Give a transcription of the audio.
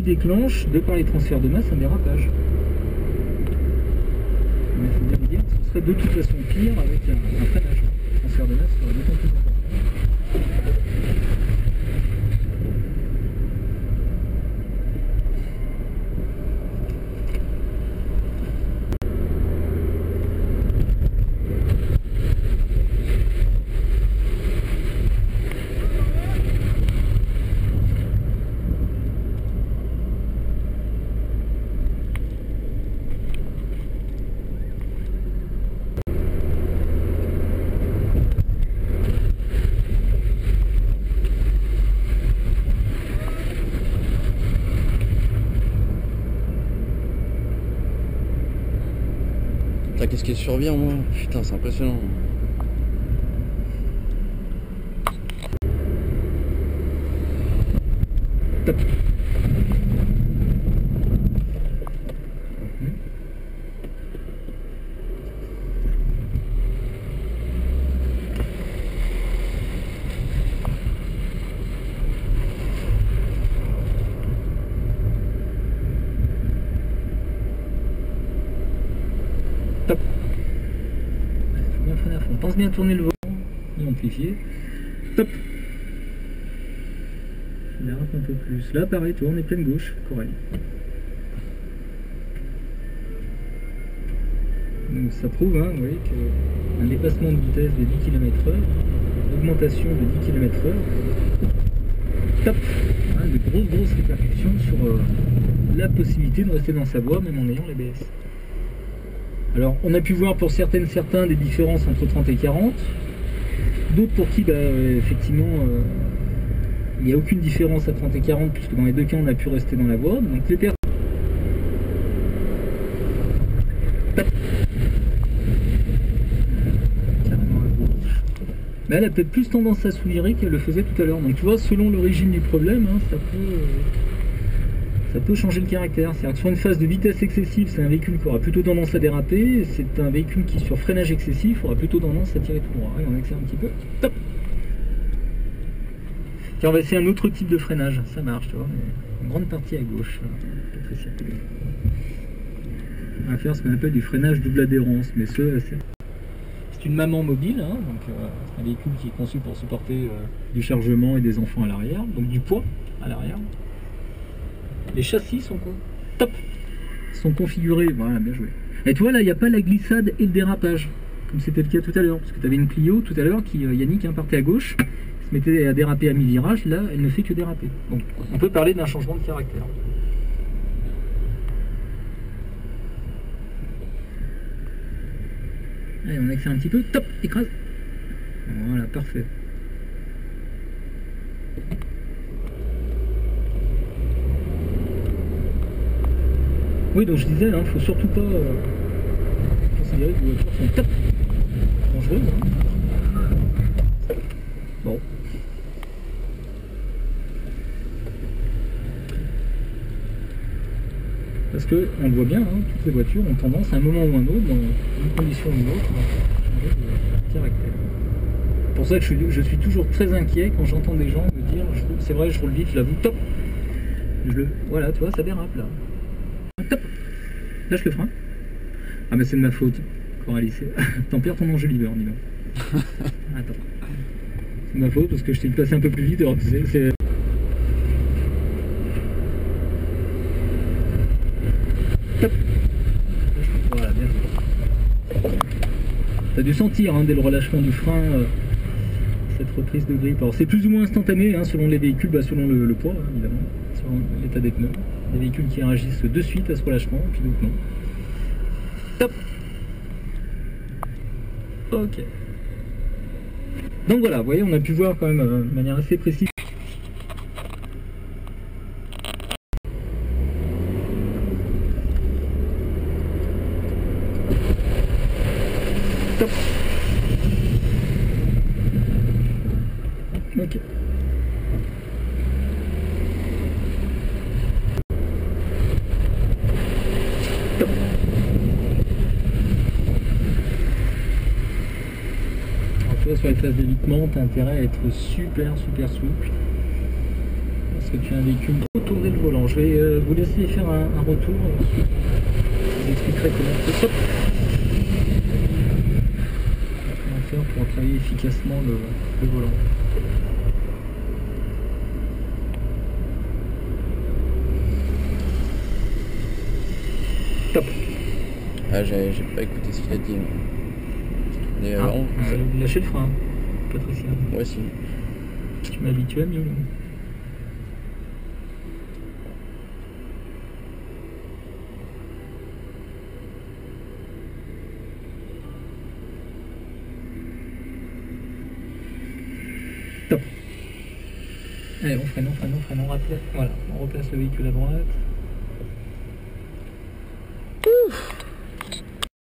qui déclenche, de par les transferts de masse, un dérapage. Mais il faut bien me dire que ce serait de toute façon pire avec un freinage. Le transfert de masse serait d'autant plus important. Qu'est-ce qui survient moi? Putain, c'est impressionnant. Top. Top. Il faut bien freiner à fond. Pense bien à tourner le volant et amplifier. Top. Je dérape un peu plus. Là, pareil, tu vois, on est pleine gauche, Coralie. Donc ça prouve, hein, vous voyez, qu'un dépassement de vitesse de 10 km/h, augmentation de 10 km/h, top. Hein, de grosses répercussions sur la possibilité de rester dans sa voie, même en ayant l'ABS. Alors, on a pu voir pour certains des différences entre 30 et 40. D'autres pour qui, effectivement, il n'y a aucune différence à 30 et 40, puisque dans les deux cas, on a pu rester dans la voie. Donc, les personnes... Mais elle a peut-être plus tendance à soulirer qu'elle le faisait tout à l'heure. Donc, tu vois, selon l'origine du problème, hein, ça peut changer le caractère. C'est-à-dire que sur une phase de vitesse excessive, c'est un véhicule qui aura plutôt tendance à déraper. C'est un véhicule qui, sur freinage excessif, aura plutôt tendance à tirer tout droit. Et on accélère un petit peu. Top. Tiens, on va essayer un autre type de freinage. Ça marche, tu vois. Mais une grande partie à gauche. On va faire ce qu'on appelle du freinage double adhérence. Mais c'est une maman mobile, hein, donc c'est un véhicule qui est conçu pour supporter du chargement et des enfants à l'arrière, donc du poids à l'arrière. Les châssis sont quoi? Top, sont configurés, voilà, bien joué. Et tu vois là, il n'y a pas la glissade et le dérapage, comme c'était le cas tout à l'heure, parce que tu avais une Clio tout à l'heure qui, Yannick, hein, partait à gauche, se mettait à déraper à mi-virage, là elle ne fait que déraper. Donc on peut parler d'un changement de caractère. Allez, on accélère un petit peu, top, écrase. Voilà, parfait. Oui, donc je disais, il ne faut surtout pas considérer que les voitures sont top dangereuses. Hein. Bon. Parce que, on le voit bien, hein, toutes les voitures ont tendance à un moment ou un autre, dans une condition ou une autre, à changer de caractère. C'est pour ça que je suis toujours très inquiet quand j'entends des gens me dire, c'est vrai, je roule vite, je l'avoue, top. Voilà, tu vois, ça dérape là. Top. Lâche le frein. Ah mais c'est de ma faute, Coralie. T'en perds ton enjoliveur, dis-moi. Attends. C'est de ma faute parce que je t'ai placé un peu plus vite. Alors que c'est... Top. Voilà, bien joué. T'as dû sentir hein, dès le relâchement du frein cette reprise de grippe. Alors c'est plus ou moins instantané hein, selon les véhicules, selon le poids hein, évidemment, selon l'état des pneus. Des véhicules qui réagissent de suite à ce relâchement, puis d'autres non. Top. Ok. Donc voilà, vous voyez, on a pu voir quand même de manière assez précise. Top. Ok. Top. Alors tu vois, sur les phases d'évitement, tu as intérêt à être super souple. parce que tu as un véhicule. Retournez le volant. Je vais vous laisser faire un retour. Je vous expliquerai comment faire pour travailler efficacement le volant. Top. Ah, j'ai pas écouté ce qu'il a dit. Mais Lâchez le frein, Patricia. ouais, si. Tu m'as habitué à mieux. Top. Allez, on freine, on replace le véhicule à droite.